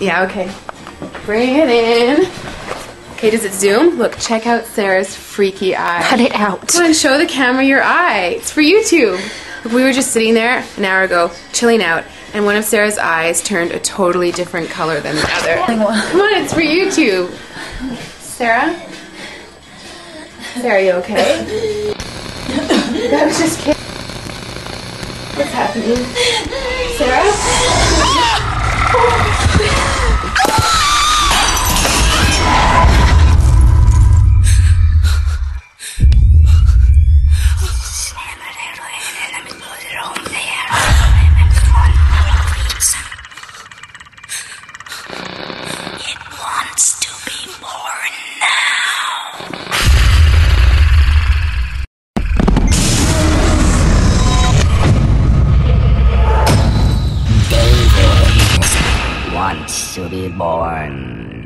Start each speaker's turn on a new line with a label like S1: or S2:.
S1: Yeah, okay. Bring it in. Okay, does it zoom? Look, check out Sarah's freaky eye.
S2: Cut it out.
S1: Come on, show the camera your eye. It's for YouTube. Look, we were just sitting there an hour ago, chilling out, and one of Sarah's eyes turned a totally different color than the other. Come on, it's for YouTube. Sarah? Sarah, you okay? That was just kidding. What's happening? Sarah?
S3: Wants to be born